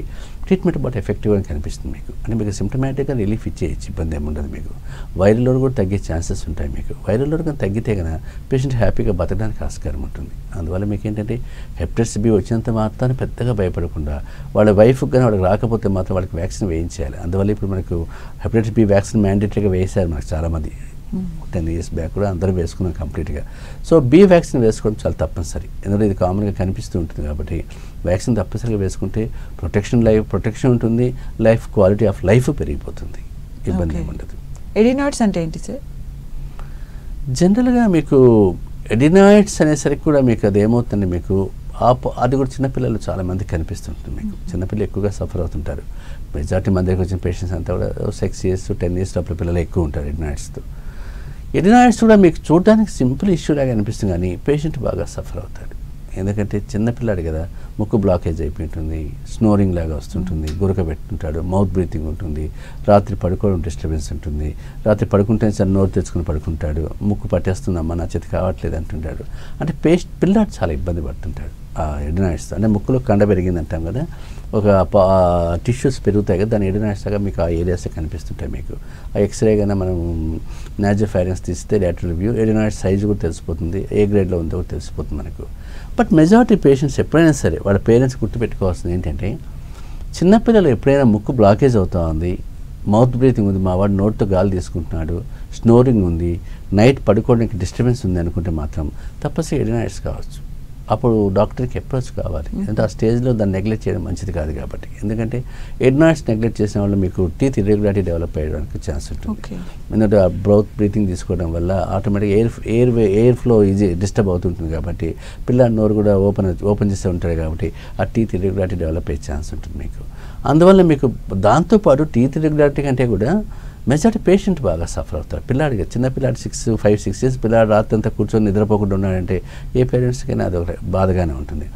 S2: ట్రీట్మెంట్ బాగా ఎఫెక్టివ్గా కనిపిస్తుంది మీకు. అంటే మీకు సిమ్టమాటిక్గా రిలీఫ్ ఇచ్చేయచ్చు, ఇబ్బంది ఏమి ఉండదు మీకు. వైరల్ లోడ్ కూడా తగ్గే ఛాన్సెస్ ఉంటాయి మీకు. వైరల్ లోడ్ కానీ తగ్గితే కనుక పేషెంట్ హ్యాపీగా బతకడానికి ఆస్కారం ఉంటుంది. అందువల్ల మీకు ఏంటంటే హెపటైటిస్ బి వచ్చినంత మాత్రాన్ని పెద్దగా భయపడకుండా వాళ్ళ వైఫ్కి కానీ వాళ్ళకి రాకపోతే మాత్రం వాళ్ళకి వ్యాక్సిన్ వేయించాలి. అందువల్ల ఇప్పుడు మనకు హెపటైటిస్ బి వ్యాక్సిన్ మ్యాండేటరీగా వేశారు మనకు చాలామంది. 10 years బ్యాక్ కూడా అందరూ వేసుకున్నాం కంప్లీట్గా. సో బి వ్యాక్సిన్ వేసుకోవడం చాలా తప్పనిసరి. ఎందుకంటే ఇది కామన్గా కనిపిస్తూ ఉంటుంది కాబట్టి వ్యాక్సిన్ తప్పనిసరిగా వేసుకుంటే ప్రొటెక్షన్ ఉంటుంది, లైఫ్ క్వాలిటీ ఆఫ్ లైఫ్ పెరిగిపోతుంది, ఇబ్బంది ఏమి ఉండదు.
S1: ఎడినాయిడ్స్ అంటే ఏంటి సార్?
S2: జనరల్గా మీకు ఎడినాయిడ్స్ అనేసరికి కూడా మీకు అది ఏమవుతుంది మీకు అది కూడా చిన్నపిల్లలు చాలామంది కనిపిస్తుంటుంది మీకు. చిన్నపిల్లలు ఎక్కువగా సఫర్ అవుతుంటారు. మెజారిటీ మన దగ్గరికి వచ్చిన పేషెంట్స్ అంతా కూడా 6 years to 10 years లోపల పిల్లలు ఎక్కువ ఉంటారు ఎడినాయిడ్స్తో. ఎడినాయిడ్స్ కూడా మీకు చూడడానికి సింపుల్ ఇష్యూ లాగా అనిపిస్తుంది, కానీ పేషెంట్ బాగా సఫర్ అవుతాడు. ఎందుకంటే చిన్నపిల్లాడు కదా, ముక్కు బ్లాకేజ్ అయిపోయి ఉంటుంది, స్నోరింగ్ లాగా వస్తుంటుంది, గురక పెట్టుకుంటాడు, మౌత్ బ్రీతింగ్ ఉంటుంది, రాత్రి పడుకోవడం డిస్టర్బెన్స్ ఉంటుంది, రాత్రి పడుకుంటే సార్ నోరు తెచ్చుకుని పడుకుంటాడు, ముక్కు పట్టేస్తుందమ్మా నా చేతి కావట్లేదు అంటుంటాడు. అంటే పిల్లాడు చాలా ఇబ్బంది పడుతుంటాడు ఆ ఎడినాయిడ్స్తో. అంటే ముక్కులో కండ పెరిగింది అంటాం కదా, ఒక టిష్యూస్ పెరుగుతాయి కదా, దాని ఎడినాయిడ్స్ లాగా మీకు ఆ ఏరియాస్ కనిపిస్తుంటాయి. మీకు ఆ ఎక్స్రే కన్నా మనం నాజోఫారింగ్స్ తీస్తే లాటరల్ వ్యూ ఎడినాయిడ్స్ సైజు కూడా తెలిసిపోతుంది, ఏ గ్రేడ్లో ఉందో కూడా తెలిసిపోతుంది మనకు. బట్ మెజారిటీ పేషెంట్స్ ఎప్పుడైనా సరే వాళ్ళ పేరెంట్స్ గుర్తుపెట్టుకోవాల్సింది ఏంటంటే, చిన్నపిల్లలు ఎప్పుడైనా ముక్కు బ్లాకేజ్ అవుతూ ఉంది, మౌత్ బ్రీతింగ్ ఉంది, మా వాడు నోట్తో గాలి తీసుకుంటున్నాడు, స్నోరింగ్ ఉంది, నైట్ పడుకోవడానికి డిస్టర్బెన్స్ ఉంది అనుకుంటే మాత్రం తప్పనిసరిగా ఎడినాయిడ్స్ కావచ్చు. అప్పుడు డాక్టర్కి అప్రోచ్ కావాలి. అంటే ఆ స్టేజ్లో దాన్ని నెగ్లెక్ట్ చేయడం మంచిది కాదు కాబట్టి. ఎందుకంటే ఎడినాయిడ్స్ నెగ్లెక్ట్ చేసిన వాళ్ళు మీకు టీత్ ఇర్రెగ్యులారిటీ డెవలప్ అయ్యడానికి ఛాన్స్ ఉంటుంది. ఎందుకంటే ఆ బ్రౌత్ బ్రీతింగ్ తీసుకోవడం వల్ల ఆటోమేటిక్గా ఎయిర్ ఫ్లో ఈజీ డిస్టర్బ్ అవుతుంటుంది కాబట్టి, పిల్లల నోరు కూడా ఓపెన్ చేస్తూ ఉంటారు కాబట్టి ఆ టీత్ ఇర్రెగ్యులారిటీ డెవలప్ అయ్యే ఛాన్స్ ఉంటుంది మీకు. అందువల్ల మీకు దాంతోపాటు టీత్ ఇర్రెగ్యులారిటీ కంటే కూడా మెజారిటీ పేషెంట్ బాగా సఫర్ అవుతారు. పిల్లాడికి చిన్నపిల్లాడు 5-6 years పిల్లాడు రాత్రి అంతా కూర్చొని నిద్రపోకుండా ఉన్నాడంటే ఏ పేరెంట్స్కైనా అదొక బాధగానే ఉంటుంది.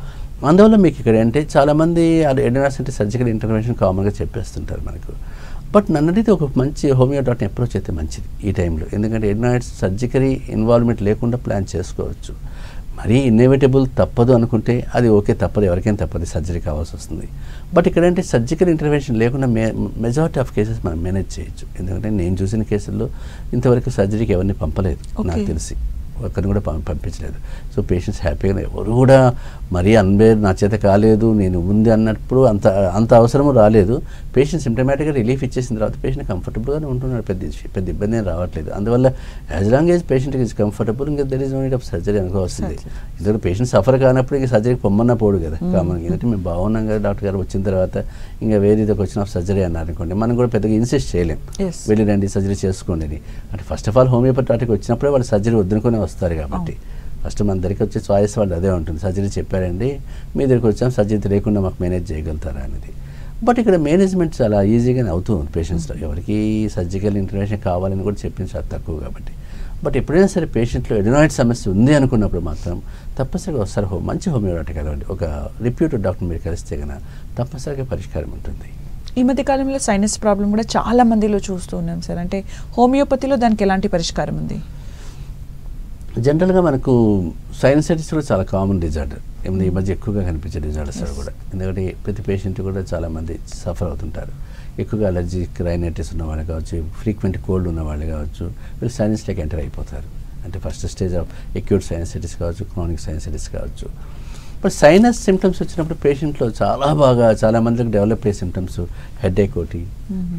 S2: అందువల్ల మీకు ఇక్కడ అంటే చాలామంది ఎడినాయిడ్స్ అంటే సర్జికల్ ఇంటర్వెన్షన్ కామన్గా చెప్పేస్తుంటారు మనకు. బట్ నన్నడితే ఒక మంచి హోమియో డాక్టర్ అప్రోచ్ అయితే మంచిది ఈ టైంలో. ఎందుకంటే ఎడినాయిడ్స్ సర్జికరీ ఇన్వాల్వ్మెంట్ లేకుండా ప్లాన్ చేసుకోవచ్చు. మరీ ఇన్ఎవిటబుల్ తప్పదు అనుకుంటే అది ఓకే, తప్పదు, ఎవరికైనా తప్పదు, సర్జరీ కావాల్సి వస్తుంది. బట్ ఇక్కడంటే సర్జికల్ ఇంటర్వెన్షన్ లేకుండా మెజారిటీ ఆఫ్ కేసెస్ మనం మేనేజ్ చేయొచ్చు. ఎందుకంటే నేను చూసిన కేసుల్లో ఇంతవరకు సర్జరీకి ఎవరిని పంపలేదు నాకు తెలిసి, ఒక్కరిని కూడా పంపించలేదు. సో పేషెంట్స్ హ్యాపీగా, ఎవరు కూడా మరీ నా చేత కాలేదు నేను ఉంది అన్నప్పుడు అంత అవసరము రాలేదు. పేషెంట్ సిమ్టమాటిక్గా రిలీఫ్ ఇచ్చేసిన తర్వాత పేషెంట్ కంఫర్టబుల్గానే ఉంటున్నాడు, పెద్ద ఇబ్బంది ఏం రావట్లేదు. అందువల్ల as long as patient is comfortable, ఇంకా there is no need of surgery అనుకోవాల్సింది. ఎందుకంటే పేషెంట్ సఫర్ కానప్పుడు ఇంకా సర్జరీకి పొమ్మన్నా పోడు కదా కామన్గా. ఎందుకంటే మేము బాగున్నాం కదా డాక్టర్ గారు, వచ్చిన తర్వాత ఇంకా వేరే క్వశ్చన్ ఆఫ్ సర్జరీ అన్నారు అనుకోండి, మనం కూడా పెద్దగా ఇన్సిస్ట్ చేయలేం, వెళ్ళి రండి సర్జరీ చేసుకోండి అని. అంటే ఫస్ట్ ఆఫ్ ఆల్ హోమియోపతి వచ్చినప్పుడే వాళ్ళు సర్జరీ వద్దనుకునే వస్తారు కాబట్టి ఫస్ట్ మన దగ్గరికి వచ్చే చాయిస్ వాళ్ళు అదే ఉంటుంది, సర్జరీ చెప్పారండి మీ దగ్గరికి వచ్చాం, సర్జరీ లేకుండా మాకు మేనేజ్ చేయగలుగుతారా అనేది. బట్ ఇక్కడ మేనేజ్మెంట్ చాలా ఈజీగానే అవుతుంది పేషెంట్స్లో. ఎవరికి సర్జికల్ ఇంటర్వెన్షన్ కావాలని కూడా చెప్పింది చాలా తక్కువ కాబట్టి. బట్ ఎప్పుడైనా సరే పేషెంట్లో ఎడినాయిడ్ సమస్య ఉంది అనుకున్నప్పుడు మాత్రం తప్పనిసరిగా ఒకసారి మంచి హోమియో డాక్టర్ కలవండి. ఒక రిప్యూటెడ్ డాక్టర్ మీరు కలిస్తే కనుక తప్పనిసరిగా పరిష్కారం ఉంటుంది.
S1: ఈ మధ్య కాలంలో సైనస్ ప్రాబ్లం కూడా చాలా మందిలో చూస్తూ ఉన్నాం సార్. అంటే హోమియోపతిలో దానికి ఎలాంటి పరిష్కారం ఉంది?
S2: జనరల్గా మనకు సైనసైటిస్ కూడా చాలా కామన్ డిజార్డర్, ఏమైనా ఈ మధ్య ఎక్కువగా కనిపించే డిజార్డర్స్ కూడా. ఎందుకంటే ప్రతి పేషెంట్ కూడా చాలామంది సఫర్ అవుతుంటారు. ఎక్కువగా అలర్జిక్ రైనైటిస్ ఉన్న వాళ్ళు కావచ్చు, ఫ్రీక్వెంట్ కోల్డ్ ఉన్న వాళ్ళు కావచ్చు, వీళ్ళు సైనస్లోకి ఎంటర్ అయిపోతారు. అంటే first stage of acute sinusitis కావచ్చు, క్రానిక్ సైనసైటిస్ కావచ్చు. బట్ సైనస్ సిమ్టమ్స్ వచ్చినప్పుడు పేషెంట్లో చాలా మందికి డెవలప్ అయ్యే సిమ్టమ్స్ హెడేక్ ఒకటి,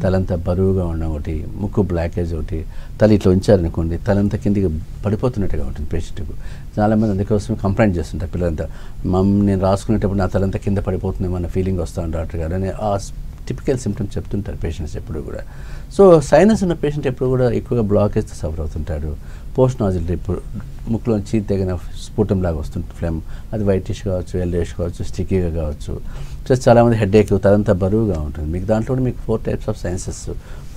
S2: తలంతా బరువుగా ఉండడం ఒకటి, ముక్కు బ్లాకేజ్ ఒకటి, తల ఇట్లా ఉంచారనుకోండి తలంతా కిందికి పడిపోతున్నట్టుగా ఉంటుంది పేషెంట్కు. చాలామంది అందుకోసం కంప్లైంట్ చేస్తుంటారు పిల్లలంతా, నేను రాసుకునేటప్పుడు నా తలంతా కింద పడిపోతుందేమో అన్న ఫీలింగ్ వస్తాను డాక్టర్ గారు అని ఆ టిపికల్ సిమ్టమ్స్ చెప్తుంటారు పేషెంట్స్ ఎప్పుడు కూడా. సో సైనస్ ఉన్న పేషెంట్ ఎప్పుడు కూడా ఎక్కువగా బ్లాకేజ్తో సఫర్ అవుతుంటాడు. పోస్ట్ నాజిల్ డ్రిప్, ముక్కులోంచి తెగిన స్ఫుటం లాగా వస్తుంది ఫ్లేమ్, అది వైటిష్ కావచ్చు, ఎల్లోయిష్ కావచ్చు, స్టిక్కీగా కావచ్చు. ప్లస్ చాలామంది హెడేక్, తలంతా బరువుగా ఉంటుంది. మీకు దాంట్లో కూడా మీకు 4 types ఆఫ్ సైనసెస్,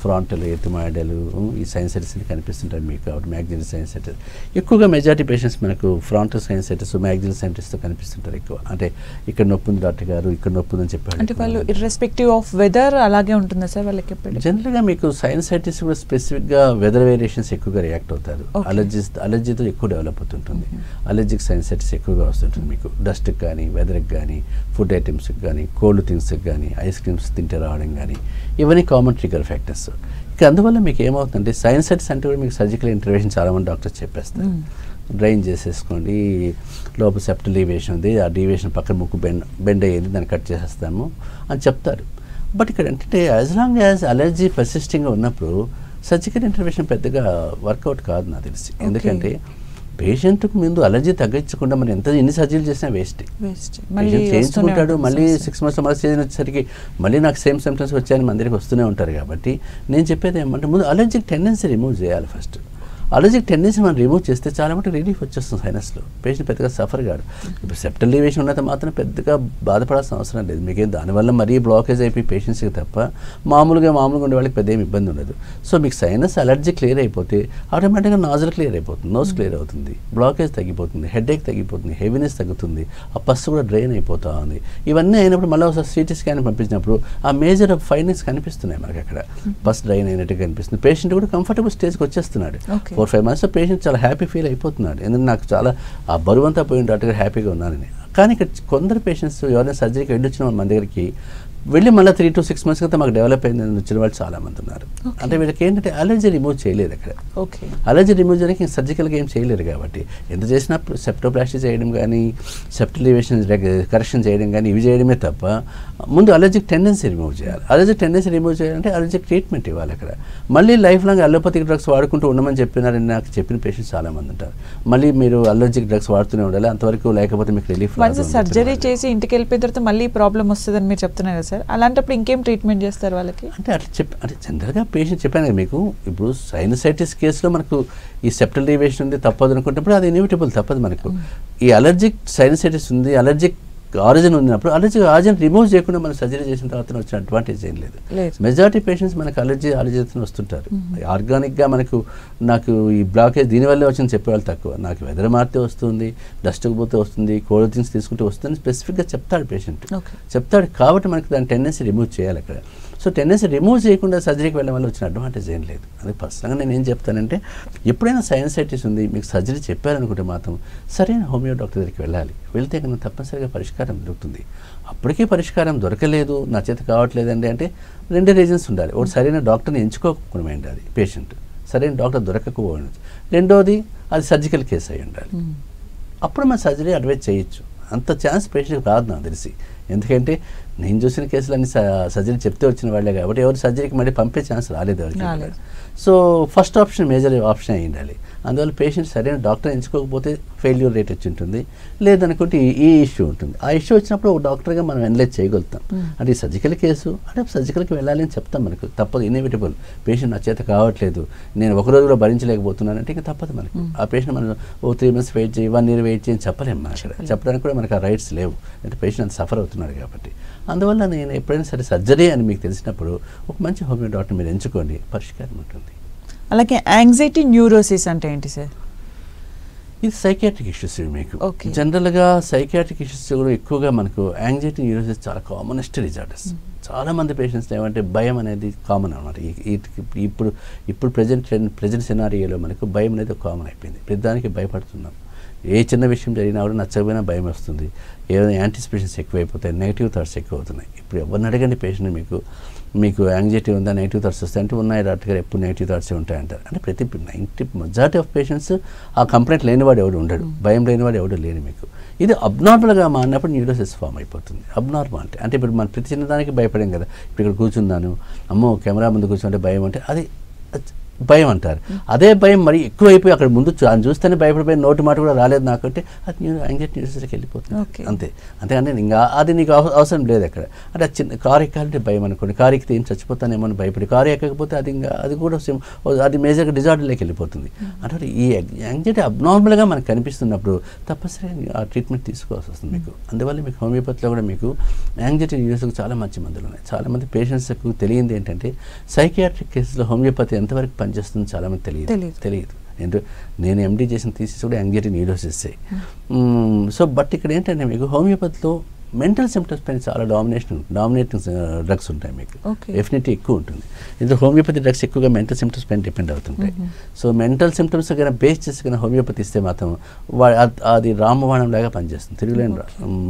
S2: ఫ్రాంటల్, ఎథిమాయిడల్, ఈ సైనసైటిస్ కనిపిస్తుంటారు మీకు. కాబట్టి మ్యాగ్జినల్ సైనసైటిస్ ఎక్కువగా మెజారిటీ పేషెంట్స్ మనకు ఫ్రాంటల్ సైనసైటిస్, మ్యాగ్జినల్ సైనసైటిస్తో కనిపిస్తుంటారు ఎక్కువ. అంటే ఇక్కడ నొప్పి ఉంది డాక్టర్ గారు, ఇక్కడ నొప్పి ఉందని చెప్పారు.
S1: అంటే వాళ్ళు ఇర్రెస్పెక్టివ్ ఆఫ్ వెదర్ అలాగే ఉంటుందా సార్ వాళ్ళకి?
S2: జనరల్గా మీకు సైనసైటిస్ కూడా స్పెసిఫిక్గా వెదర్ వేరియేషన్స్ ఎక్కువగా రియాక్ట్ అవుతారు. అలర్జీతో ఎక్కువ డెవలప్ అవుతుంటుంది. అలర్జిక్ సైనసైటిస్ ఎక్కువగా వస్తుంటుంది మీకు. డస్ట్కి కానీ, వెదర్కి కానీ, ఫుడ్ ఐటమ్స్కి కానీ, కోల్డ్ థింగ్స్కి కానీ, ఐస్ క్రీమ్స్ తింటే రావడం కానీ, ఇవన్నీ కామన్ ట్రిగర్ ఫ్యాక్టర్స్. ఇక అందువల్ల మీకు ఏమవుతుందంటే సైనసైటిస్ అంటే కూడా మీకు సర్జికల్ ఇంటర్వెన్షన్ చాలామంది డాక్టర్స్ చెప్పేస్తారు. డ్రైన్ చేసేసుకోండి, లోపల సెప్టల్ డీవియేషన్ ఉంది, ఆ డీవియేషన్ పక్కన ముక్కు బెండ్ అయ్యేది, దాన్ని కట్ చేసేస్తాము అని చెప్తారు. బట్ ఇక్కడ ఏంటంటే యాజ్ లాంగ్ యాజ్ అలర్జీ పర్సిస్టింగ్గా ఉన్నప్పుడు సర్జికల్ ఇంటర్వెన్షన్ పెద్దగా వర్కౌట్ కాదు నాకు తెలిసి. ఎందుకంటే పేషెంట్కి ముందు అలర్జీ తగ్గించకుండా మనం ఎన్ని సర్జరీలు చేసినా వేస్ట్. పేషెంట్ చేయించుకుంటాడు, మళ్ళీ 6 months మళ్ళీ సీజన్ వచ్చేసరికి మళ్ళీ నాకు సేమ్ సిమ్టమ్స్ వచ్చాయని మన దగ్గరికి వస్తూనే ఉంటారు. కాబట్టి నేను చెప్పేది ఏమంటే ముందు అలర్జిక్ టెండెన్సీ రిమూవ్ చేయాలి ఫస్ట్. అలర్జిక్ టెండెన్సీ మనం రిమూవ్ చేస్తే చాలా మటుకు రిలీఫ్ వచ్చేస్తుంది సైనస్లో. పేషెంట్ పెద్దగా సఫర్ కాడు. ఇప్పుడు సెప్టల్ లీవేషన్ ఉన్నంత మాత్రం పెద్దగా బాధపడాల్సిన అవసరం లేదు. మీకేం దానివల్ల మరీ బ్లాకేజ్ అయిపోయి పేషెంట్స్కి తప్ప మామూలుగా ఉండే వాళ్ళకి పెద్ద ఏమి ఇబ్బంది ఉండదు. సో మీకు సైనస్ అలర్జీ క్లియర్ అయిపోతే ఆటోమేటిక్గా నాజల్ క్లియర్ అయిపోతుంది, నోస్ క్లియర్ అవుతుంది, బ్లాకేజ్ తగ్గిపోతుంది, హెడేక్ తగ్గిపోతుంది, హెవీనెస్ తగ్గుతుంది, ఆ పస్సు కూడా డ్రైన్ అయిపోతూ ఉంది. ఇవన్నీ అయినప్పుడు మళ్ళీ ఒకసారి సిటీ స్కాన్ పంపించినప్పుడు ఆ మేజర్ ఫైండింగ్స్ కనిపిస్తున్నాయి మనకి. అక్కడ పస్ డ్రైన్ అయినట్టు కనిపిస్తుంది. పేషెంట్ కూడా కంఫర్టబుల్ స్టేజ్కి వచ్చేస్తున్నాడు. 4-5 months పేషెంట్ చాలా హ్యాపీ ఫీల్ అయిపోతున్నాడు. ఎందుకంటే నాకు చాలా ఆ బరువంతా పోయిన డాక్టర్ హ్యాపీగా ఉన్నానని. కానీ ఇక్కడ కొందరు పేషెంట్స్ ఎవరైనా సర్జరీకి వెళ్ళొచ్చిన మన దగ్గరికి వెళ్ళి మళ్ళీ 3 to 6 months క్రితం మాకు డెవలప్ అయిందని వచ్చిన వాళ్ళు చాలామంది ఉన్నారు. అంటే వీళ్ళకి ఏంటంటే అలర్జీ రిమూవ్ చేయలేదు అక్కడ. అలర్జీ రిమూవ్ చేయడానికి సర్జికల్గా ఏం చేయలేరు కాబట్టి ఎంత చేసినా సెప్టోప్లాస్టీ చేయడం కానీ సెప్టిలివేషన్ కరెక్షన్ చేయడం కానీ ఇవి చేయడమే తప్ప ముందు అలర్జిక్ టెండెన్సీ రిమూవ్ చేయాలి. అలర్జిక్ టెండెన్సీ రిమూవ్ చేయాలంటే అలర్జిక్ ట్రీట్మెంట్ ఇవ్వాలి అక్కడ. మళ్ళీ లైఫ్ లాంగ్ అలోపతిక్ డ్రగ్స్ వాడుకుంటూ ఉండమని చెప్పినారని నాకు చెప్పిన పేషెంట్స్ చాలామంది ఉంటారు. మళ్ళీ మీరు అలర్జిక్ డ్రగ్స్ వాడుతూనే ఉండాలి అంతవరకు, లేకపోతే మీకు రిలీఫ్.
S1: సర్జరీ చేసి ఇంటికి వెళ్ళిపోయిన తర్వాత మళ్ళీ ప్రాబ్లం వస్తుందని మీరు చెప్తున్నారు కదా సార్, అలాంటప్పుడు ఇంకేం ట్రీట్మెంట్ చేస్తారు వాళ్ళకి? అంటే
S2: అట్లా అంటే జనరల్గా పేషెంట్ చెప్పాను కదా మీకు, ఇప్పుడు సైనసైటిస్ కేసులో మనకు ఈ సెప్టల్ లీవేషన్ ఉంది తప్పదు అనుకుంటున్నప్పుడు అది ఇన్ఎవిటబుల్ తప్పదు మనకు. ఈ అలర్జిక్ సైనసైటిస్ ఉంది, అలర్జిక్ ఆరిజిన్ ఉన్నప్పుడు అలర్జీ ఆరిజిన్ రిమూవ్ చేయకుండా మనం సర్జరీ చేసిన తర్వాత వచ్చిన అడ్వాంటేజ్ ఏం లేదు. మెజారిటీ పేషెంట్స్ మనకు అలర్జీతో వస్తుంటారు. ఆర్గానిక్గా నాకు ఈ బ్లాకేజ్ దీనివల్లే వచ్చింది చెప్పేవాళ్ళు తక్కువ. నాకు వెదర్ మారితే వస్తుంది, డస్ట్కి పోతే వస్తుంది, కోల్డ్ థింగ్స్ తీసుకుంటే వస్తుంది స్పెసిఫిక్గా చెప్తాడు పేషెంట్. చెప్తాడు కాబట్టి మనకి దాని టెండెన్సీ రిమూవ్ చేయాలి అక్కడ. సో టెండెన్సీ రిమూవ్ చేయకుండా సర్జరీకి వెళ్ళడం వల్ల వచ్చిన అడ్వాంటేజ్ ఏం లేదు. అందుకే ఫస్ట్గా నేను ఏం చెప్తానంటే ఎప్పుడైనా సైనసైటిస్ ఉంది మీకు సర్జరీ చెప్పారనుకుంటే మాత్రం సరైన హోమియో డాక్టర్ దగ్గరికి వెళ్ళాలి. వెళ్తే కనుక తప్పనిసరిగా పరిష్కారం దొరుకుతుంది. అప్పటికీ పరిష్కారం దొరకలేదు, నా చేత కావట్లేదండి అంటే 2 రీజన్స్ ఉండాలి. ఒకటి సరైన డాక్టర్ని ఎంచుకోకుండా ఉండాలి పేషెంట్, సరైన డాక్టర్ దొరకకపోవడం. రెండోది అది సర్జికల్ కేసు అయి ఉండాలి. అప్పుడు మనం సర్జరీ అడ్వైజ్ చేయొచ్చు. అంత ఛాన్స్ పేషెంట్కి రాదు నాకు తెలిసి. ఎందుకంటే నేను చూసిన కేసులన్నీ సర్జరీ చెప్తే వచ్చిన వాళ్ళే కాబట్టి ఎవరు సర్జరీకి మళ్ళీ పంపే ఛాన్స్ రాలేదు ఎవరికి. So first option major option అయి ఉండాలి. అందువల్ల పేషెంట్ సరైన డాక్టర్ ఎంచుకోకపోతే ఫెయిల్యూర్ రేట్ వచ్చి ఉంటుంది, లేదనుకుంటే ఈ ఇష్యూ ఉంటుంది. ఆ ఇష్యూ వచ్చినప్పుడు ఒక డాక్టర్గా మనం అనలైజ్ చేయగలుగుతాం. అంటే ఈ సర్జికల్ కేసు అంటే సర్జికల్కి వెళ్ళాలి అని చెప్తాం, మనకు తప్పదు, ఇన్ఎవిటబుల్. పేషెంట్ నా చేత కావట్లేదు, నేను ఒక రోజులో భరించలేకపోతున్నానంటే ఇంకా తప్పదు మనకు. ఆ పేషెంట్ మనం 3 months వెయిట్ చేయి, 1 year వెయిట్ చేయని చెప్పలేము. మనం అక్కడ చెప్పడానికి కూడా మనకు ఆ రైట్స్ లేవు, అంటే పేషెంట్ అంత సఫర్ అవుతున్నాడు కాబట్టి. అందువల్ల నేను ఎప్పుడైనా సరే సర్జరీ అని మీకు తెలిసినప్పుడు ఒక మంచి హోమియో డాక్టర్ మీరు ఎంచుకోండి, పరిష్కారం ఉంటుంది.
S1: అలాగే యాంగ్జైటీ న్యూరోసిస్ అంటే ఏంటి సార్?
S2: ఇది సైకియాట్రిక్ ఇష్యూస్. మీకు జనరల్గా సైకియాట్రిక్ ఇష్యూస్ కూడా ఎక్కువగా మనకు యాంగ్జైటీ న్యూరోసిస్ చాలా కామనెస్ట్ డిజార్డర్స్. చాలామంది పేషెంట్స్ ఏమంటే భయం అనేది కామన్ అనమాట. ఇప్పుడు ప్రజెంట్ సినారియోలో మనకు భయం అనేది కామన్ అయిపోయింది. ప్రతిదానికి భయపడుతున్నాం. ఏ చిన్న విషయం జరిగినా కూడా నచ్చకపోయినా భయం వస్తుంది. ఏదైనా యాంటిసిపేషన్స్ ఎక్కువైపోతాయి, నెగిటివ్ థాట్స్ ఎక్కువ అవుతున్నాయి. ఇప్పుడు ఎవరిని అడగండి పేషెంట్ మీకు యాంగ్జైటీ ఉందా, నెగిటివ్ థాట్స్ వస్తాయి అంటే ఉన్నాయి డాక్టర్ గారు, ఎప్పుడు నెగిటివ్ థాట్స్ ఉంటాయంటారు. అంటే మెజారిటీ ఆఫ్ పేషెంట్స్ ఆ కంప్లైంట్ లేనివాడు ఎవడు ఉండడు, భయం లేనివాడు ఎవడు లేని. మీకు ఇది అబ్నార్మల్గా మారినప్పుడు న్యూరోసిస్ ఫామ్ అయిపోతుంది. అబ్నార్మల్ అంటే ఇప్పుడు మనం ప్రతి చిన్నదానికి భయపడాం కదా. ఇప్పుడు ఇక్కడ కూర్చున్నాను, అమ్మో కెమెరా ముందు కూర్చుంటే భయం అంటే అది భయం అంటారు. అదే భయం మరి ఎక్కువైపోయి అక్కడ ముందు చూస్తేనే భయపడిపోయి నోటి మాట కూడా రాలేదు నాకంటే అది యాంగ్జైటీ న్యూరోసిస్కి వెళ్ళిపోతుంది అంతే. అంతేగాని ఇంకా అది నీకు అవసరం లేదు అక్కడ. అంటే చిన్న కారు ఎక్కాలంటే భయం అనుకోండి, కారు ఎక్కితే ఏం చచ్చిపోతానేమో అని భయపడి కారు ఎక్కకపోతే అది కూడా అది మేజర్గా డిజార్డర్లోకి వెళ్ళిపోతుంది. అంటే ఈ యాంగ్జైటీ అబ్నార్మల్గా మనకు కనిపిస్తున్నప్పుడు తప్పనిసరిగా ఆ ట్రీట్మెంట్ తీసుకోవాల్సి వస్తుంది మీకు. అందువల్ల మీకు హోమియోపతిలో కూడా మీకు యాంగ్జైటీ న్యూరోసిస్కి చాలా మంచి మందులు ఉన్నాయి. చాలామంది పేషెంట్స్కు తెలియంది ఏంటంటే సైకియాట్రిక్ కేసులో హోమియోపతి ఎంతవరకు పనిచేస్తుంది చాలామంది తెలియదు. నేను ఎండీ చేసిన థీసిస్ కూడా యాంగ్జైటీ న్యూరోసిస్. సో బట్ ఇక్కడ ఏంటంటే మీకు హోమియోపతిలో మెంటల్ సిమ్టమ్స్ పైన చాలా డామినేటింగ్ డ్రగ్స్ ఉంటాయి. మీకు ఎఫినిటీ ఎక్కువ ఉంటుంది. ఇందులో హోమియోపతి డ్రగ్స్ ఎక్కువగా మెంటల్ సిమ్టమ్స్ పైన డిపెండ్ అవుతుంటాయి. సో మెంటల్ సిమ్టమ్స్ కన్నా బేస్ చేసి కన్నా హోమియోపతి ఇస్తే మాత్రం అది రామబాణం లాగా పనిచేస్తుంది, తిరుగులేని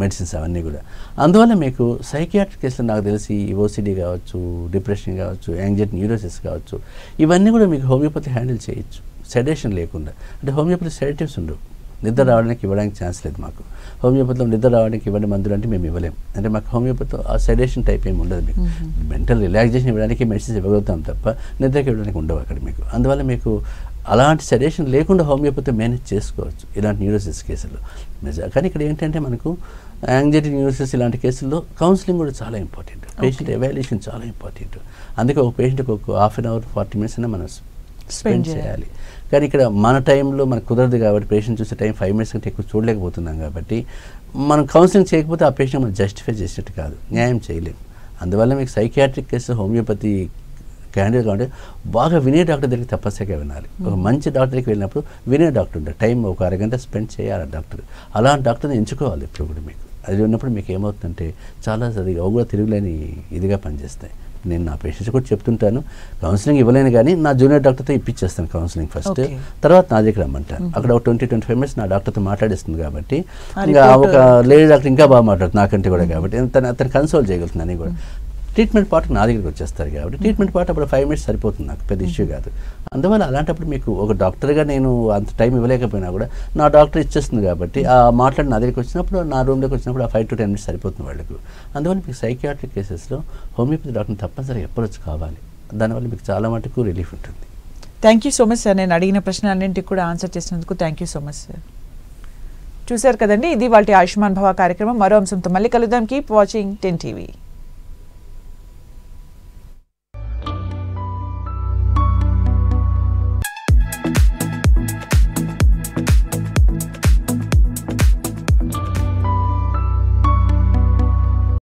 S2: మెడిసిన్స్ అవన్నీ కూడా. అందువల్ల మీకు సైకియాట్రిక్ కేసులో నాకు తెలిసి ఓసిడీ కావచ్చు, డిప్రెషన్ కావచ్చు, యాంగ్జైటీ న్యూరోసిస్ కావచ్చు, ఇవన్నీ కూడా మీకు హోమియోపతి హ్యాండిల్ చేయొచ్చు సెడేషన్ లేకుండా. అంటే హోమియోపతి సెడేటివ్స్ ఉండవు, నిద్ర రావడానికి ఇవ్వడానికి ఛాన్స్ లేదు మాకు. హోమియోపతిలో నిద్ర రావడానికి ఇవ్వండి మందులు అంటే మేము ఇవ్వలేము. అంటే మాకు హోమియోపతిలో ఆ సెడేషన్ టైప్ ఏమి ఉండదు. మీకు మెంటల్ రిలాక్సేషన్ ఇవ్వడానికి మెడిసిన్స్ ఇవ్వగలుగుతాం తప్ప నిద్రకి ఇవ్వడానికి ఉండవు అక్కడ మీకు. అందువల్ల మీకు అలాంటి సెడేషన్ లేకుండా హోమియోపతి మేనేజ్ చేసుకోవచ్చు ఇలాంటి న్యూరోసిస్ కేసుల్లో. కానీ ఇక్కడ ఏంటంటే మనకు యాంగ్జైటీ న్యూరోసిస్ ఇలాంటి కేసుల్లో కౌన్సిలింగ్ కూడా చాలా ఇంపార్టెంట్, పేషెంట్ ఎవాల్యుయేషన్ చాలా ఇంపార్టెంట్. అందుకే ఒక పేషెంట్కి ఒక 1/2 hour 40 minutes అయినా మనం స్పెండ్ చేయాలి. కానీ ఇక్కడ మన టైంలో మనకు కుదరదు కాబట్టి పేషెంట్ చూసే టైం 5 minutes కంటే ఎక్కువ చూడలేకపోతున్నాం కాబట్టి మనం కౌన్సిలింగ్ చేయకపోతే ఆ పేషెంట్ మనం జస్టిఫై చేసినట్టు కాదు, న్యాయం చేయలేము. అందువల్ల మీకు సైకియాట్రిక్ కేసు హోమియోపతి క్యాండిడేట్ కాబట్టి బాగా వినే డాక్టర్ దగ్గరికి తప్పనిసరిగా వినాలి. ఒక మంచి డాక్టర్ దగ్గరికి వెళ్ళినప్పుడు వినే డాక్టర్ ఉంటారు, టైం ఒక అరగంట స్పెండ్ చేయాలి డాక్టర్. అలాంటి డాక్టర్ని ఎంచుకోవాలి ఇప్పుడు కూడా. మీకు అది ఉన్నప్పుడు మీకు ఏమవుతుందంటే చాలా అవి కూడా తిరుగులేని ఇదిగా పనిచేస్తాయి. నేను నా పేషెంట్స్ కూడా చెప్తుంటాను, కౌన్సిలింగ్ ఇవ్వలేను కానీ నా జూనియర్ డాక్టర్తో ఇప్పించేస్తాను కౌన్సిలింగ్ ఫస్ట్, తర్వాత నా దగ్గర రమ్మంటాను. అక్కడ ఒక 20-25 minutes నా డాక్టర్తో మాట్లాడిస్తుంది కాబట్టి ఇంకా ఒక లేడీ డాక్టర్ ఇంకా బాగా మాట్లాడుతుంది నాకంటే కూడా కాబట్టి అతను కన్సోల్ చేయగలుగుతుంది అని కూడా. ట్రీట్మెంట్ పార్ట్ నా దగ్గరికి వచ్చేస్తారు కాబట్టి ట్రీట్మెంట్ పార్ట్ అప్పుడు 5 minutes సరిపోతుంది, నాకు పెద్ద ఇష్యూ కాదు. అందువల్ల అలాంటప్పుడు మీకు ఒక డాక్టర్గా నేను అంత టైం ఇవ్వలేకపోయినా కూడా నా డాక్టర్ ఇచ్చేస్తుంది కాబట్టి ఆ మాట్లాడి నా దగ్గరికి వచ్చినప్పుడు నా రూమ్లోకి వచ్చినప్పుడు ఆ 5 to 10 minutes సరిపోతుంది వాళ్ళకు. అందువల్ల మీకు సైకియాట్రిక్ కేసెస్లో హోమియోపతి డాక్టర్ని తప్పనిసరిగా అప్రోచ్ కావాలి. దానివల్ల మీకు చాలా మటుకు రిలీఫ్ ఉంటుంది.
S1: Thank you so much sir. నేను అడిగిన ప్రశ్న అన్నింటికి కూడా ఆన్సర్ చేసినందుకు thank you so much sir. చూశారు కదండి, ఇది వాళ్ళ ఆయుష్మాన్ భవ కార్యక్రమం. మరో అంశంతో మళ్ళీ కలుద్దాం. Keep watching 10 TV.